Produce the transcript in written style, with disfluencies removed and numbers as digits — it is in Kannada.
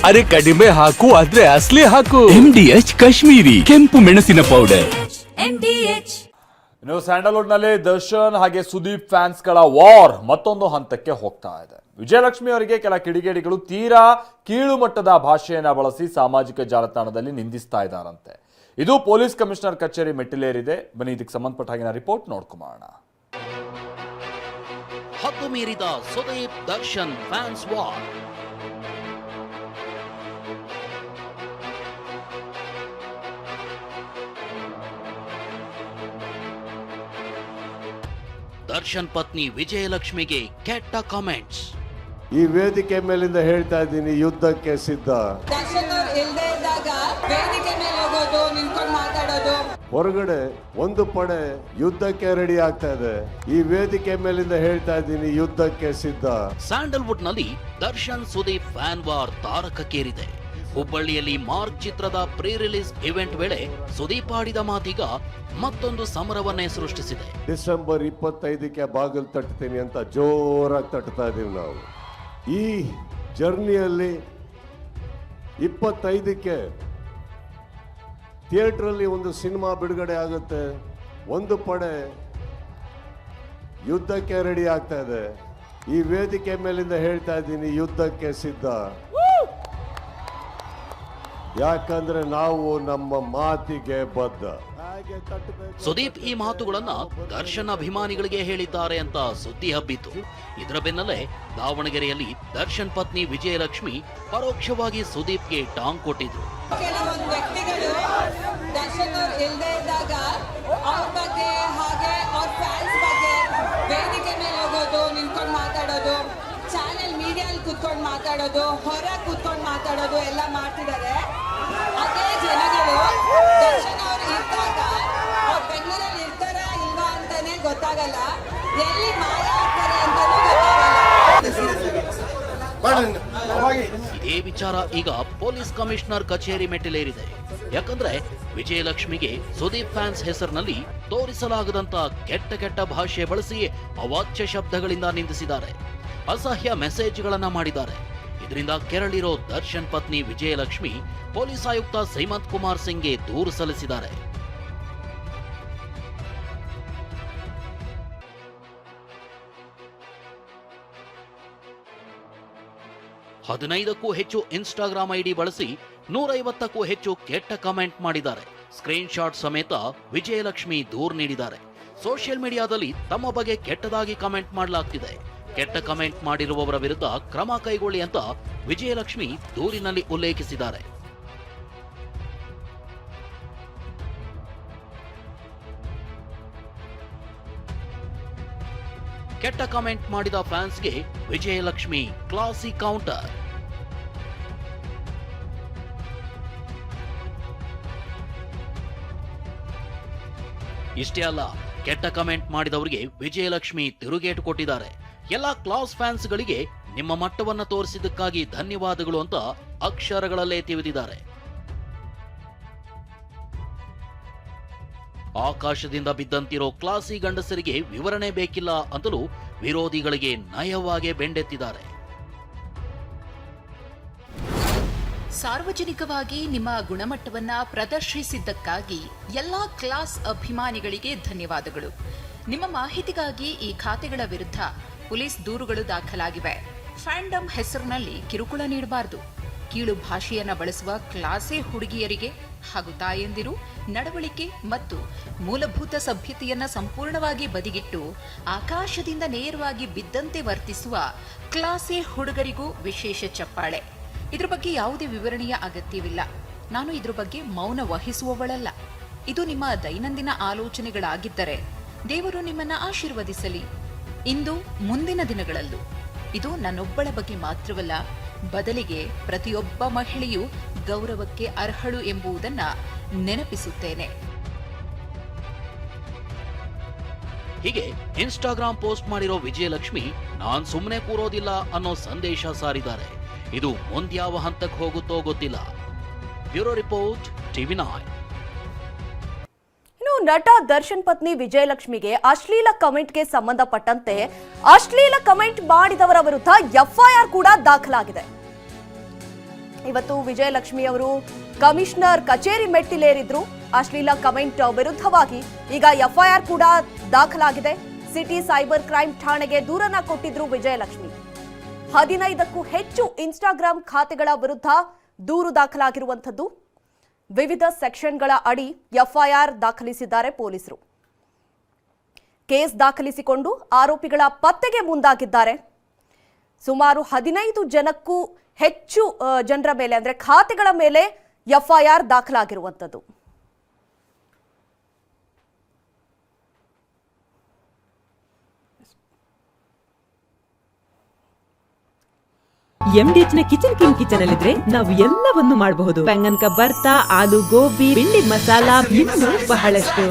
ಅರೆ ಕಡಿಮೆ ಹಾಕು ಆದ್ರೆ ಅಸಲಿ ಹಾಕು. MDH ಕಾಶ್ಮೀರಿ ಕೆಂಪು ಮೆಣಸಿನ ಪೌಡರ್. ಇನ್ನು ಸ್ಯಾಂಡಲ್ವುಡ್ ನಲ್ಲಿ ದರ್ಶನ್ ಹಾಗೆ ಸುದೀಪ್ ಫ್ಯಾನ್ಸ್ ಗಳ ವಾರ್ ಮತ್ತೊಂದು ಹಂತಕ್ಕೆ ಹೋಗ್ತಾ ಇದೆ. ವಿಜಯಲಕ್ಷ್ಮಿ ಅವರಿಗೆ ಕೆಲ ಕಿಡಿಗೇಡಿಗಳು ತೀರಾ ಕೀಳು ಮಟ್ಟದ ಭಾಷೆಯನ್ನ ಬಳಸಿ ಸಾಮಾಜಿಕ ಜಾಲತಾಣದಲ್ಲಿ ನಿಂದಿಸ್ತಾ ಇದ್ದಾರಂತೆ. ಇದು ಪೊಲೀಸ್ ಕಮಿಷನರ್ ಕಚೇರಿ ಮೆಟ್ಟಿಲೇರಿದೆ. ಬನ್ನಿ ಇದಕ್ಕೆ ಸಂಬಂಧಪಟ್ಟ ಹಾಗಿನ ರಿಪೋರ್ಟ್ ನೋಡ್ಕೊಂಬೋಣ. ಹದ್ದು ಮೀರಿದ ಸುದೀಪ್ ದರ್ಶನ್ ಫ್ಯಾನ್ಸ್ ವಾರ್. ದರ್ಶನ್ ಪತ್ನಿ ವಿಜಯಲಕ್ಷ್ಮಿಗೆ ಕೆಟ್ಟ ಕಾಮೆಂಟ್ಸ್. ಈ ವೇದಿಕೆ ಮೇಲಿಂದ ಹೇಳ್ತಾ ಇದ್ದೀನಿ, ಯುದ್ಧಕ್ಕೆ ಸಿದ್ಧ. ದರ್ಶನ್ ಅವರು ಇಲ್ಲದೆ ಇದ್ದಾಗ ವೇದಿಕೆ ಮೇಲೆ ಹೋಗೋದು, ನಿಂತ್ಕೊಂಡು ಮಾತಾಡೋದು. ಹೊರಗಡೆ ಒಂದು ಪಡೆ ಯುದ್ಧಕ್ಕೆ ರೆಡಿ ಆಗ್ತಾ ಇದೆ. ಈ ವೇದಿಕೆ ಮೇಲಿಂದ ಹೇಳ್ತಾ ಇದ್ದೀನಿ, ಯುದ್ಧಕ್ಕೆ ಸಿದ್ಧ. ಸ್ಯಾಂಡಲ್ವುಡ್ ನಲ್ಲಿ ದರ್ಶನ್ ಸುದೀಪ್ ಫ್ಯಾನ್ ವಾರ್ ತಾರಕಕ್ಕೇರಿದೆ. ಹುಬ್ಬಳ್ಳಿಯಲ್ಲಿ ಮಾರ್ಕ್ ಚಿತ್ರದ ಪ್ರೀ ರಿಲೀಸ್ ಇವೆಂಟ್ ವೇಳೆ ಸುದೀಪ್ ಆಡಿದ ಮಾತೀಗ ಮತ್ತೊಂದು ಸಮರವನ್ನೇ ಸೃಷ್ಟಿಸಿದೆ. ಡಿಸೆಂಬರ್ 25ಕ್ಕೆ ಬಾಗಿಲು ತಟ್ತೀನಿ ಅಂತ ಜೋರಾಗಿ ತಟ್ತಾ ಇದೀವಿ ನಾವು. ಈ ಜರ್ನಿಯಲ್ಲಿ 25ಕ್ಕೆ ಥಿಯೇಟ್ರಲ್ಲಿ ಒಂದು ಸಿನಿಮಾ ಬಿಡುಗಡೆ ಆಗುತ್ತೆ. ಒಂದು ಪಡೆ ಯುದ್ಧಕ್ಕೆ ರೆಡಿ ಆಗ್ತಾ ಇದೆ. ಈ ವೇದಿಕೆ ಮೇಲಿಂದ ಹೇಳ್ತಾ ಇದ್ದೀನಿ, ಯುದ್ಧಕ್ಕೆ ಸಿದ್ಧ. ಯಾಕಂದ್ರೆ ನಾವು ನಮ್ಮ ಮಾತಿಗೆ ಬದ್ಧ. ಸುದೀಪ್ ಈ ಮಾತುಗಳನ್ನ ದರ್ಶನ್ ಅಭಿಮಾನಿಗಳಿಗೆ ಹೇಳಿದ್ದಾರೆ ಅಂತ ಸುದ್ದಿ ಹಬ್ಬಿತು. ಇದರ ಬೆನ್ನಲ್ಲೇ ದಾವಣಗೆರೆಯಲ್ಲಿ ದರ್ಶನ್ ಪತ್ನಿ ವಿಜಯಲಕ್ಷ್ಮಿ ಪರೋಕ್ಷವಾಗಿ ಸುದೀಪ್ಗೆ ಟಾಂಗ್ ಕೊಟ್ಟಿದ್ರು. ಕೆಲವೊಂದು ವ್ಯಕ್ತಿಗಳು ದರ್ಶನ್ ಅವರು ಇಲ್ಲದೆ ಇದ್ದಾಗ ಅವ್ರ ಬಗ್ಗೆ ಹಾಗೆ ಅವ್ರ ಫ್ಯಾನ್ಸ್ ಬಗ್ಗೆ ವೇದಿಕೆ ಮೇಲೆ ಹೋಗೋದು, ನಿಂತ್ಕೊಂಡು ಮಾತಾಡೋದು, ಚಾನೆಲ್ ಮೀಡಿಯಲ್ಲಿ ಕೂತ್ಕೊಂಡು ಮಾತಾಡೋದು, ಹೊರ ಕೂತ್ಕೊಂಡು ಮಾತಾಡೋದು ಎಲ್ಲ ಮಾಡ್ತಿದ್ದಾರೆ. ಅದೇ ಜನಗಳು ದರ್ಶನ್ ಅವರು ಇದ್ದಾಗ ಅವ್ರು ಬೆಂಗಳೂರಲ್ಲಿ ಇರ್ತಾರ ಇಲ್ವಾ ಅಂತಾನೆ ಗೊತ್ತಾಗಲ್ಲ, ಎಲ್ಲಿ ಮಾಯ ಆಗ್ತಾರೆ ಅಂತಾನೂ ಗೊತ್ತಾಗಲ್ಲ. ಇದೇ ವಿಚಾರ ಈಗ ಪೊಲೀಸ್ ಕಮಿಷನರ್ ಕಚೇರಿ ಮೆಟ್ಟಿಲೇರಿದೆ. ಯಾಕಂದ್ರೆ ವಿಜಯಲಕ್ಷ್ಮಿಗೆ ಸುದೀಪ್ ಫ್ಯಾನ್ಸ್ ಹೆಸರಿನಲ್ಲಿ ತೋರಿಸಲಾಗದಂತ ಕೆಟ್ಟ ಭಾಷೆ ಬಳಸಿ ಅವಾಚ್ಯ ಶಬ್ದಗಳಿಂದ ನಿಂದಿಸಿದ್ದಾರೆ. ಅಸಹ್ಯ ಮೆಸೇಜ್ಗಳನ್ನ ಮಾಡಿದ್ದಾರೆ. ಇದರಿಂದ ಕೆರಳಿರೋ ದರ್ಶನ್ ಪತ್ನಿ ವಿಜಯಲಕ್ಷ್ಮಿ ಪೊಲೀಸ್ ಆಯುಕ್ತ ಸೈಮಂತ್ ಕುಮಾರ್ ಸಿಂಗ್ಗೆ ದೂರು ಸಲ್ಲಿಸಿದ್ದಾರೆ. ಹದಿನೈದಕ್ಕೂ ಹೆಚ್ಚು ಇನ್ಸ್ಟಾಗ್ರಾಮ್ ಐಡಿ ಬಳಸಿ 150ಕ್ಕೂ ಹೆಚ್ಚು ಕೆಟ್ಟ ಕಮೆಂಟ್ ಮಾಡಿದ್ದಾರೆ. ಸ್ಕ್ರೀನ್ ಶಾಟ್ ಸಮೇತ ವಿಜಯಲಕ್ಷ್ಮಿ ದೂರು ನೀಡಿದ್ದಾರೆ. ಸೋಷಿಯಲ್ ಮೀಡಿಯಾದಲ್ಲಿ ತಮ್ಮ ಬಗ್ಗೆ ಕೆಟ್ಟದಾಗಿ ಕಮೆಂಟ್ ಮಾಡಲಾಗ್ತಿದೆ. ಕೆಟ್ಟ ಕಮೆಂಟ್ ಮಾಡಿರುವವರ ವಿರುದ್ಧ ಕ್ರಮ ಕೈಗೊಳ್ಳಿ ಅಂತ ವಿಜಯಲಕ್ಷ್ಮಿ ದೂರಿನಲ್ಲಿ ಉಲ್ಲೇಖಿಸಿದ್ದಾರೆ. ಕೆಟ್ಟ ಕಮೆಂಟ್ ಮಾಡಿದ ಫ್ಯಾನ್ಸ್ಗೆ ವಿಜಯಲಕ್ಷ್ಮಿ ಕ್ಲಾಸಿ ಕೌಂಟರ್. ಇಷ್ಟೇ ಅಲ್ಲ, ಕೆಟ್ಟ ಕಮೆಂಟ್ ಮಾಡಿದವರಿಗೆ ವಿಜಯಲಕ್ಷ್ಮಿ ತಿರುಗೇಟು ಕೊಟ್ಟಿದ್ದಾರೆ. ಎಲ್ಲ ಕ್ಲಾಸ್ ಫ್ಯಾನ್ಸ್ಗಳಿಗೆ ನಿಮ್ಮ ಮಟ್ಟವನ್ನ ತೋರಿಸಿದ್ದಕ್ಕಾಗಿ ಧನ್ಯವಾದಗಳು ಅಂತ ಅಕ್ಷರಗಳಲ್ಲೇ ತಿವಿದಿದ್ದಾರೆ. ಆಕಾಶದಿಂದ ಬಿದ್ದಂತಿರೋ ಕ್ಲಾಸಿ ಗಂಡಸರಿಗೆ ವಿವರಣೆ ಬೇಕಿಲ್ಲ ಅಂತಲೂ ವಿರೋಧಿಗಳಿಗೆ ನಯವಾಗಿ ಬೆಂಡೆತ್ತಿದ್ದಾರೆ. ಸಾರ್ವಜನಿಕವಾಗಿ ನಿಮ್ಮ ಗುಣಮಟ್ಟವನ್ನ ಪ್ರದರ್ಶಿಸಿದ್ದಕ್ಕಾಗಿ ಎಲ್ಲಾ ಕ್ಲಾಸ್ ಅಭಿಮಾನಿಗಳಿಗೆ ಧನ್ಯವಾದಗಳು. ನಿಮ್ಮ ಮಾಹಿತಿಗಾಗಿ ಈ ಖಾತೆಗಳ ವಿರುದ್ಧ ಪೊಲೀಸ್ ದೂರುಗಳು ದಾಖಲಾಗಿವೆ. ಫ್ಯಾಂಡಮ್ ಹೆಸರಿನಲ್ಲಿ ಕಿರುಕುಳ ನೀಡಬಾರದು. ಕೀಳು ಭಾಷೆಯನ್ನ ಬಳಸುವ ಕ್ಲಾಸೆ ಹುಡುಗಿಯರಿಗೆ ಹಾಗೂ ತಾಯಂದಿರು ನಡವಳಿಕೆ ಮತ್ತು ಮೂಲಭೂತ ಸಭ್ಯತೆಯನ್ನ ಸಂಪೂರ್ಣವಾಗಿ ಬದಿಗಿಟ್ಟು ಆಕಾಶದಿಂದ ನೇರವಾಗಿ ಬಿದ್ದಂತೆ ವರ್ತಿಸುವ ಕ್ಲಾಸೆ ಹುಡುಗರಿಗೂ ವಿಶೇಷ ಚಪ್ಪಾಳೆ. ಇದ್ರ ಬಗ್ಗೆ ಯಾವುದೇ ವಿವರಣೆಯ ಅಗತ್ಯವಿಲ್ಲ. ನಾನು ಇದ್ರ ಬಗ್ಗೆ ಮೌನ ವಹಿಸುವವಳಲ್ಲ. ಇದು ನಿಮ್ಮ ದೈನಂದಿನ ಆಲೋಚನೆಗಳಾಗಿದ್ದರೆ ದೇವರು ನಿಮ್ಮನ್ನ ಆಶೀರ್ವದಿಸಲಿ. ಇಂದು ಮುಂದಿನ ದಿನಗಳಲ್ಲೂ ಇದು ನನ್ನೊಬ್ಬಳ ಬಗ್ಗೆ ಮಾತ್ರವಲ್ಲ, ಬದಲಿಗೆ ಪ್ರತಿಯೊಬ್ಬ ಮಹಿಳೆಯೂ ಗೌರವಕ್ಕೆ ಅರ್ಹಳು ಎಂಬುದನ್ನ ನೆನಪಿಸುತ್ತೇನೆ. ಹೀಗೆ ಇನ್ಸ್ಟಾಗ್ರಾಮ್ ಪೋಸ್ಟ್ ಮಾಡಿರೋ ವಿಜಯಲಕ್ಷ್ಮಿ ನಾನ್ ಸುಮ್ಮನೆ ಕೂರೋದಿಲ್ಲ ಅನ್ನೋ ಸಂದೇಶ ಸಾರಿದ್ದಾರೆ. ಇದು ಮುಂದ್ಯಾವ ಹಂತಕ್ಕೆ ಹೋಗುತ್ತೋ ಗೊತ್ತಿಲ್ಲ. Bureau report, TV9. ನಟ ದರ್ಶನ್ ಪತ್ನಿ ವಿಜಯಲಕ್ಷ್ಮಿಗೆ ಅಶ್ಲೀಲ ಕಮೆಂಟ್ಗೆ ಸಂಬಂಧಪಟ್ಟಂತೆ ಅಶ್ಲೀಲ ಕಮೆಂಟ್ ಮಾಡಿದವರ ವಿರುದ್ಧ ಎಫ್ಐಆರ್ ಕೂಡ ದಾಖಲಾಗಿದೆ. ಇವತ್ತು ವಿಜಯಲಕ್ಷ್ಮಿ ಅವರು ಕಮಿಷನರ್ ಕಚೇರಿ ಮೆಟ್ಟಿಲೇರಿದ್ರು. ಅಶ್ಲೀಲ ಕಮೆಂಟ್ ವಿರುದ್ಧವಾಗಿ ಈಗ ಎಫ್ಐಆರ್ ಕೂಡ ದಾಖಲಾಗಿದೆ. ಸಿಟಿ ಸೈಬರ್ ಕ್ರೈಮ್ ಠಾಣೆಗೆ ದೂರನ್ನ ಕೊಟ್ಟಿದ್ರು ವಿಜಯಲಕ್ಷ್ಮಿ. 15ಕ್ಕೂ ಹೆಚ್ಚು ಇನ್ಸ್ಟಾಗ್ರಾಂ ಖಾತೆಗಳ ವಿರುದ್ಧ ದೂರು ದಾಖಲಾಗಿರುವಂಥದ್ದು. ವಿವಿಧ ಸೆಕ್ಷನ್ಗಳ ಅಡಿ ಎಫ್ಐಆರ್ ದಾಖಲಿಸಿದ್ದಾರೆ ಪೊಲೀಸರು. ಕೇಸ್ ದಾಖಲಿಸಿಕೊಂಡು ಆರೋಪಿಗಳ ಪತ್ತೆಗೆ ಮುಂದಾಗಿದ್ದಾರೆ. ಸುಮಾರು 15 ಜನಕ್ಕೂ ಹೆಚ್ಚು ಜನರ ಮೇಲೆ ಅಂದ್ರೆ ಖಾತೆಗಳ ಮೇಲೆ ಎಫ್ಐಆರ್ ದಾಖಲಾಗಿರುವಂಥದ್ದು. MDH ನ ಕಿಚನ್ ಅಲ್ಲಿದ್ರೆ ನಾವು ಎಲ್ಲವನ್ನು ಮಾಡಬಹುದು. ಬೆಂಗನ್ ಕ ಬರ್ತಾ, ಆಲೂ ಗೋಬಿ, ಭಿಂಡಿ ಮಸಾಲಾ, ಇನ್ನೂ ಬಹಳಷ್ಟು.